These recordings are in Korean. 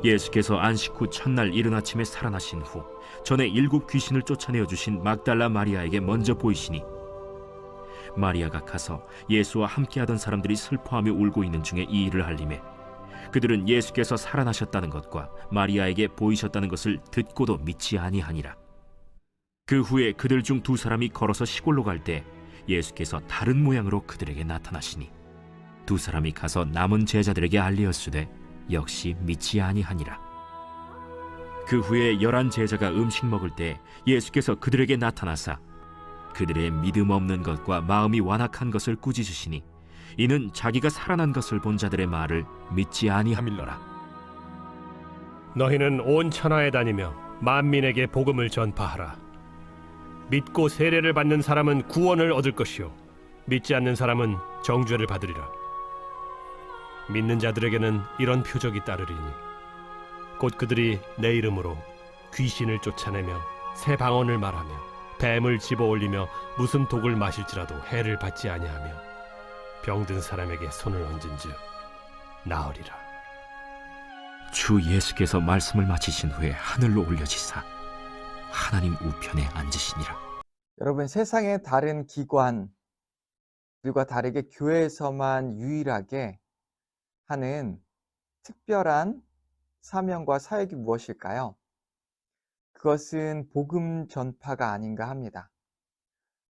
예수께서 안식 후 첫날 이른 아침에 살아나신 후 전에 7 귀신을 쫓아내어 주신 막달라 마리아에게 먼저 보이시니 마리아가 가서 예수와 함께하던 사람들이 슬퍼하며 울고 있는 중에 이 일을 알림에 그들은 예수께서 살아나셨다는 것과 마리아에게 보이셨다는 것을 듣고도 믿지 아니하니라. 그 후에 그들 중 2 사람이 걸어서 시골로 갈 때 예수께서 다른 모양으로 그들에게 나타나시니 2 사람이 가서 남은 제자들에게 알리었으되 역시 믿지 아니하니라. 그 후에 11 제자가 음식 먹을 때 예수께서 그들에게 나타나사 그들의 믿음 없는 것과 마음이 완악한 것을 꾸짖으시니 이는 자기가 살아난 것을 본 자들의 말을 믿지 아니함일러라. 너희는 온 천하에 다니며 만민에게 복음을 전파하라. 믿고 세례를 받는 사람은 구원을 얻을 것이요 믿지 않는 사람은 정죄를 받으리라. 믿는 자들에게는 이런 표적이 따르리니 곧 그들이 내 이름으로 귀신을 쫓아내며 새 방언을 말하며 뱀을 집어올리며 무슨 독을 마실지라도 해를 받지 아니하며 병든 사람에게 손을 얹은즉 나으리라. 주 예수께서 말씀을 마치신 후에 하늘로 올려지사 하나님 우편에 앉으시니라. 여러분, 세상의 다른 기관들과 다르게 교회에서만 유일하게 하는 특별한 사명과 사역이 무엇일까요? 그것은 복음 전파가 아닌가 합니다.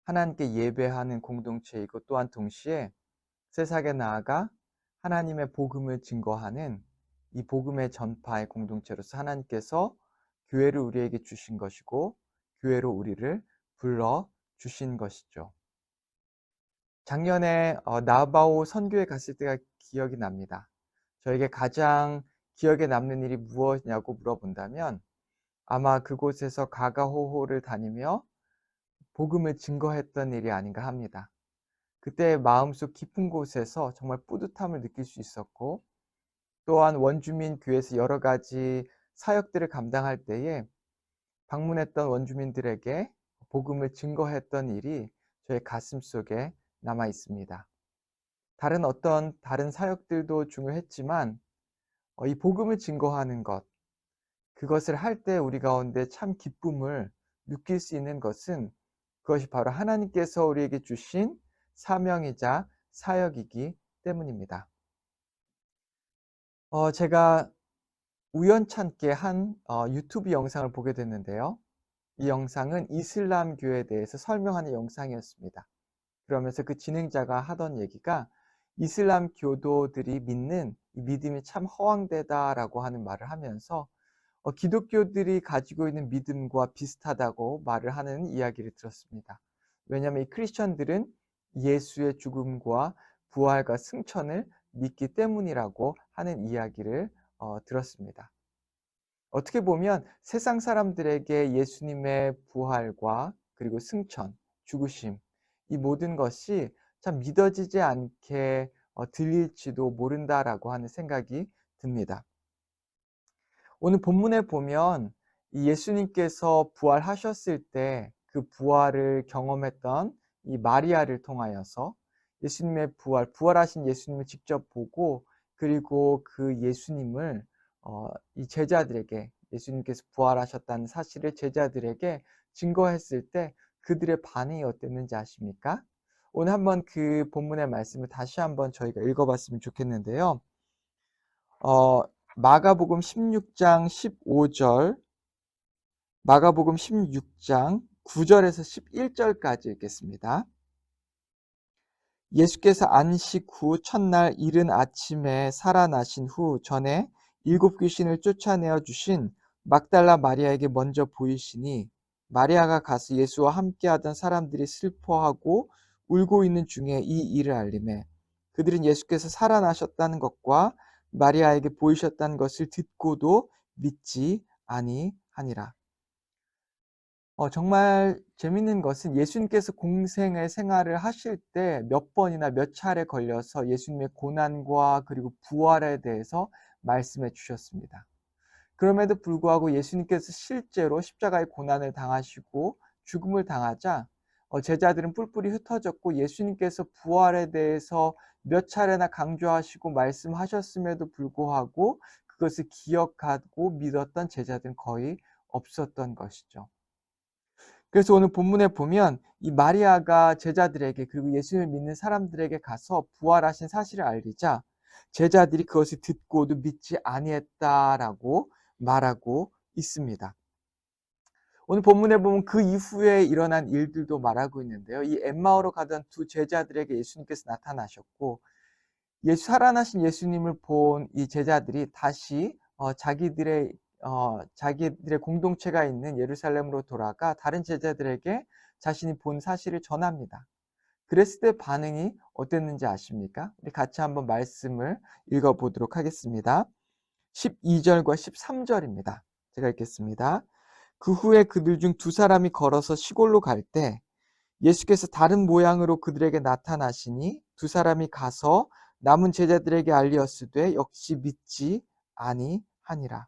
하나님께 예배하는 공동체이고 또한 동시에 세상에 나아가 하나님의 복음을 증거하는 이 복음의 전파의 공동체로서 하나님께서 교회를 우리에게 주신 것이고 교회로 우리를 불러 주신 것이죠. 작년에 나바오 선교에 갔을 때가 기억이 납니다. 저에게 가장 기억에 남는 일이 무엇이냐고 물어본다면 아마 그곳에서 가가호호를 다니며 복음을 증거했던 일이 아닌가 합니다. 그때 마음속 깊은 곳에서 정말 뿌듯함을 느낄 수 있었고 또한 원주민 교회에서 여러 가지 사역들을 감당할 때에 방문했던 원주민들에게 복음을 증거했던 일이 저의 가슴 속에 남아 있습니다. 다른 사역들도 중요했지만 이 복음을 증거하는 것, 그것을 할 때 우리 가운데 참 기쁨을 느낄 수 있는 것은 그것이 바로 하나님께서 우리에게 주신 사명이자 사역이기 때문입니다. 제가 우연찮게 한 유튜브 영상을 보게 됐는데요. 이 영상은 이슬람 교회에 대해서 설명하는 영상이었습니다. 그러면서 그 진행자가 하던 얘기가 이슬람 교도들이 믿는 이 믿음이 참 허황되다라고 하는 말을 하면서 기독교들이 가지고 있는 믿음과 비슷하다고 말을 하는 이야기를 들었습니다. 왜냐하면 이 크리스천들은 예수의 죽음과 부활과 승천을 믿기 때문이라고 하는 이야기를 들었습니다. 어떻게 보면 세상 사람들에게 예수님의 부활과 그리고 승천, 죽으심, 이 모든 것이 참 믿어지지 않게 들릴지도 모른다라고 하는 생각이 듭니다. 오늘 본문에 보면 이 예수님께서 부활하셨을 때 그 부활을 경험했던 이 마리아를 통하여서 예수님의 부활하신 예수님을 직접 보고 그리고 그 예수님을 이 제자들에게 예수님께서 부활하셨다는 사실을 제자들에게 증거했을 때 그들의 반응이 어땠는지 아십니까? 오늘 한번 그 본문의 말씀을 다시 한번 저희가 읽어봤으면 좋겠는데요. 마가복음 16장 15절, 마가복음 16장 9절에서 11절까지 읽겠습니다. 예수께서 안식 후 첫날 이른 아침에 살아나신 후 전에 7 귀신을 쫓아내어 주신 막달라 마리아에게 먼저 보이시니 마리아가 가서 예수와 함께하던 사람들이 슬퍼하고 울고 있는 중에 이 일을 알림에 그들은 예수께서 살아나셨다는 것과 마리아에게 보이셨다는 것을 듣고도 믿지 아니하니라. 정말 재밌는 것은 예수님께서 공생의 생활을 하실 때 몇 번이나 몇 차례 걸려서 예수님의 고난과 그리고 부활에 대해서 말씀해 주셨습니다. 그럼에도 불구하고 예수님께서 실제로 십자가의 고난을 당하시고 죽음을 당하자 제자들은 뿔뿔이 흩어졌고 예수님께서 부활에 대해서 몇 차례나 강조하시고 말씀하셨음에도 불구하고 그것을 기억하고 믿었던 제자들은 거의 없었던 것이죠. 그래서 오늘 본문에 보면 이 마리아가 제자들에게 그리고 예수님을 믿는 사람들에게 가서 부활하신 사실을 알리자 제자들이 그것을 듣고도 믿지 아니했다라고 말하고 있습니다. 오늘 본문에 보면 그 이후에 일어난 일들도 말하고 있는데요. 이 엠마오로 가던 두 제자들에게 예수님께서 나타나셨고 살아나신 예수님을 본 이 제자들이 다시 자기들의 공동체가 있는 예루살렘으로 돌아가 다른 제자들에게 자신이 본 사실을 전합니다. 그랬을 때 반응이 어땠는지 아십니까? 우리 같이 한번 말씀을 읽어보도록 하겠습니다. 12절과 13절입니다. 제가 읽겠습니다. 그 후에 그들 중 두 사람이 걸어서 시골로 갈 때 예수께서 다른 모양으로 그들에게 나타나시니 두 사람이 가서 남은 제자들에게 알리었으되 역시 믿지 아니하니라.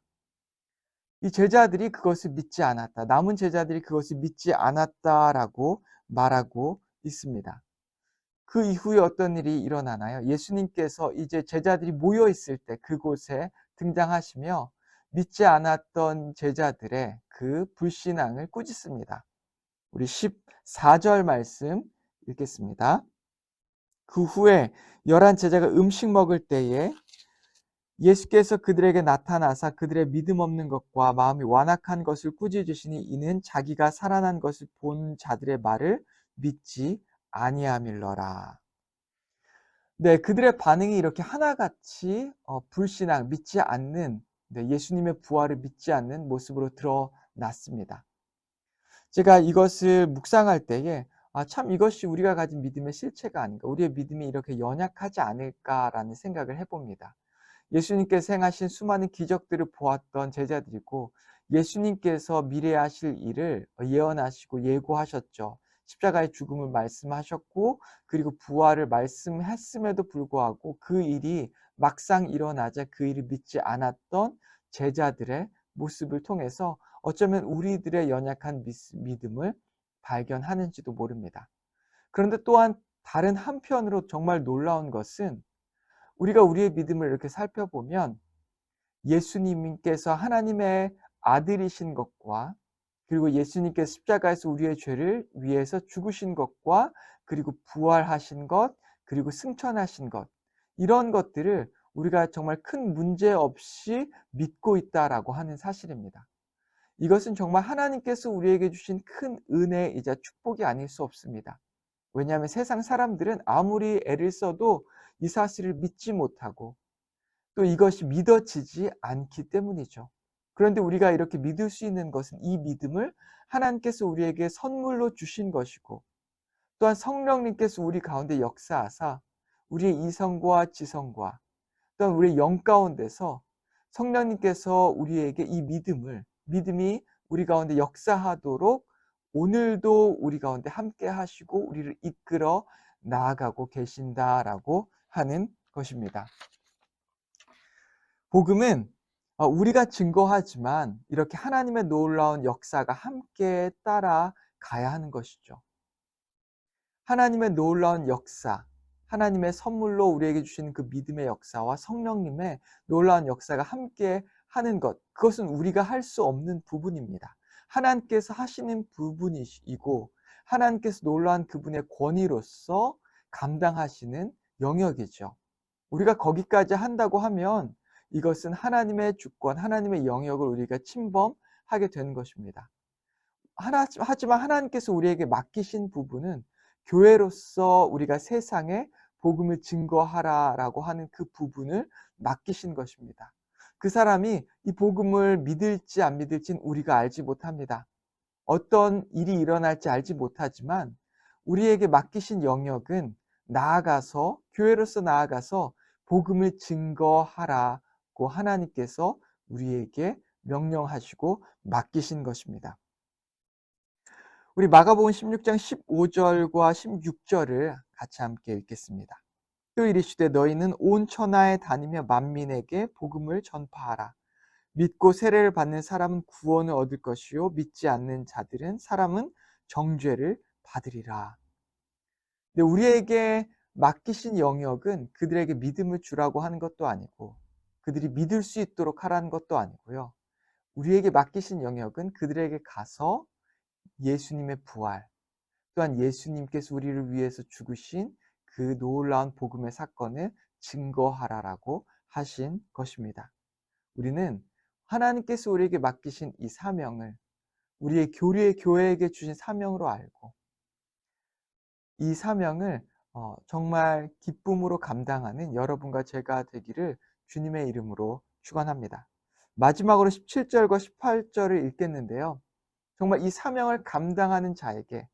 이 제자들이 그것을 믿지 않았다. 남은 제자들이 그것을 믿지 않았다라고 말하고 있습니다. 그 이후에 어떤 일이 일어나나요? 예수님께서 이제 제자들이 모여 있을 때 그곳에 등장하시며 믿지 않았던 제자들의 그 불신앙을 꾸짖습니다. 우리 14절 말씀 읽겠습니다. 그 후에 11 제자가 음식 먹을 때에 예수께서 그들에게 나타나사 그들의 믿음 없는 것과 마음이 완악한 것을 꾸짖으시니 이는 자기가 살아난 것을 본 자들의 말을 믿지 아니함일러라. 네, 그들의 반응이 이렇게 하나같이 불신앙, 믿지 않는, 예수님의 부활을 믿지 않는 모습으로 드러났습니다. 제가 이것을 묵상할 때에 참 이것이 우리가 가진 믿음의 실체가 아닌가, 우리의 믿음이 이렇게 연약하지 않을까라는 생각을 해봅니다. 예수님께서 행하신 수많은 기적들을 보았던 제자들이고 예수님께서 미래에 하실 일을 예언하시고 예고하셨죠. 십자가의 죽음을 말씀하셨고 그리고 부활을 말씀했음에도 불구하고 그 일이 막상 일어나자 그 일을 믿지 않았던 제자들의 모습을 통해서 어쩌면 우리들의 연약한 믿음을 발견하는지도 모릅니다. 그런데 또한 다른 한편으로 정말 놀라운 것은 우리가 우리의 믿음을 이렇게 살펴보면 예수님께서 하나님의 아들이신 것과 그리고 예수님께서 십자가에서 우리의 죄를 위해서 죽으신 것과 그리고 부활하신 것 그리고 승천하신 것 이런 것들을 우리가 정말 큰 문제 없이 믿고 있다라고 하는 사실입니다. 이것은 정말 하나님께서 우리에게 주신 큰 은혜이자 축복이 아닐 수 없습니다. 왜냐하면 세상 사람들은 아무리 애를 써도 이 사실을 믿지 못하고 또 이것이 믿어지지 않기 때문이죠. 그런데 우리가 이렇게 믿을 수 있는 것은 이 믿음을 하나님께서 우리에게 선물로 주신 것이고 또한 성령님께서 우리 가운데 역사하사 우리의 이성과 지성과 또한 우리의 영 가운데서 성령님께서 우리에게 이 믿음이 우리 가운데 역사하도록 오늘도 우리 가운데 함께 하시고 우리를 이끌어 나아가고 계신다라고 하는 것입니다. 복음은 우리가 증거하지만 이렇게 하나님의 놀라운 역사가 함께 따라가야 하는 것이죠. 하나님의 놀라운 역사, 하나님의 선물로 우리에게 주시는 그 믿음의 역사와 성령님의 놀라운 역사가 함께 하는 것, 그것은 우리가 할 수 없는 부분입니다. 하나님께서 하시는 부분이고 하나님께서 놀라운 그분의 권위로서 감당하시는 영역이죠. 우리가 거기까지 한다고 하면 이것은 하나님의 주권, 하나님의 영역을 우리가 침범하게 되는 것입니다. 하지만 하나님께서 우리에게 맡기신 부분은 교회로서 우리가 세상에 복음을 증거하라라고 하는 그 부분을 맡기신 것입니다. 그 사람이 이 복음을 믿을지 안 믿을지는 우리가 알지 못합니다. 어떤 일이 일어날지 알지 못하지만 우리에게 맡기신 영역은 나아가서 교회로서 나아가서 복음을 증거하라고 하나님께서 우리에게 명령하시고 맡기신 것입니다. 우리 마가복음 16장 15절과 16절을 같이 함께 읽겠습니다. 또 이르시되 너희는 온 천하에 다니며 만민에게 복음을 전파하라. 믿고 세례를 받는 사람은 구원을 얻을 것이요 믿지 않는 사람은 정죄를 받으리라. 근데 우리에게 맡기신 영역은 그들에게 믿음을 주라고 하는 것도 아니고 그들이 믿을 수 있도록 하라는 것도 아니고요. 우리에게 맡기신 영역은 그들에게 가서 예수님의 부활, 또한 예수님께서 우리를 위해서 죽으신 그 놀라운 복음의 사건을 증거하라라고 하신 것입니다. 우리는 하나님께서 우리에게 맡기신 이 사명을 우리의 교회에게 주신 사명으로 알고 이 사명을 정말 기쁨으로 감당하는 여러분과 제가 되기를 주님의 이름으로 축원합니다. 마지막으로 17절과 18절을 읽겠는데요. 정말 이 사명을 감당하는 자에게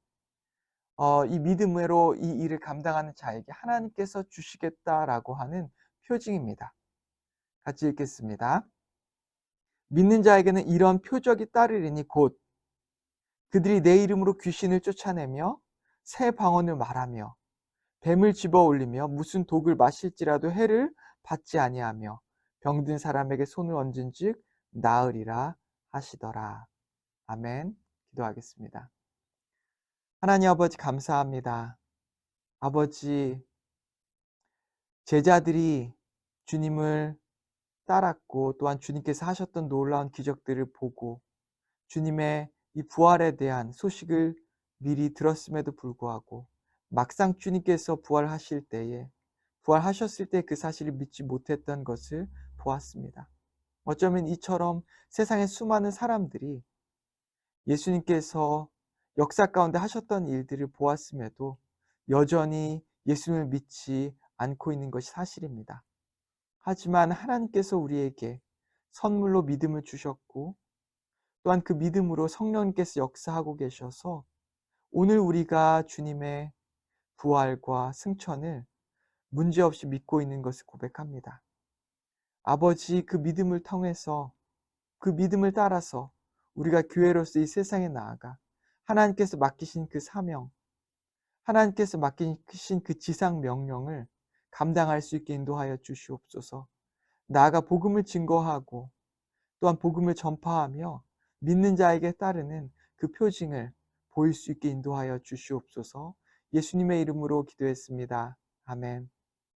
이 믿음으로 이 일을 감당하는 자에게 하나님께서 주시겠다라고 하는 표징입니다. 같이 읽겠습니다. 믿는 자에게는 이런 표적이 따르리니 곧 그들이 내 이름으로 귀신을 쫓아내며 새 방언을 말하며 뱀을 집어 올리며 무슨 독을 마실지라도 해를 받지 아니하며 병든 사람에게 손을 얹은즉 나으리라 하시더라. 아멘. 기도하겠습니다. 하나님 아버지 감사합니다. 아버지, 제자들이 주님을 따랐고 또한 주님께서 하셨던 놀라운 기적들을 보고 주님의 이 부활에 대한 소식을 미리 들었음에도 불구하고 막상 주님께서 부활하셨을 때 그 사실을 믿지 못했던 것을 보았습니다. 어쩌면 이처럼 세상의 수많은 사람들이 예수님께서 역사 가운데 하셨던 일들을 보았음에도 여전히 예수님을 믿지 않고 있는 것이 사실입니다. 하지만 하나님께서 우리에게 선물로 믿음을 주셨고 또한 그 믿음으로 성령님께서 역사하고 계셔서 오늘 우리가 주님의 부활과 승천을 문제없이 믿고 있는 것을 고백합니다. 아버지, 그 믿음을 통해서 그 믿음을 따라서 우리가 교회로서 이 세상에 나아가 하나님께서 맡기신 그 사명, 하나님께서 맡기신 그 지상 명령을 감당할 수 있게 인도하여 주시옵소서. 나아가 복음을 증거하고 또한 복음을 전파하며 믿는 자에게 따르는 그 표징을 보일 수 있게 인도하여 주시옵소서. 예수님의 이름으로 기도했습니다. 아멘.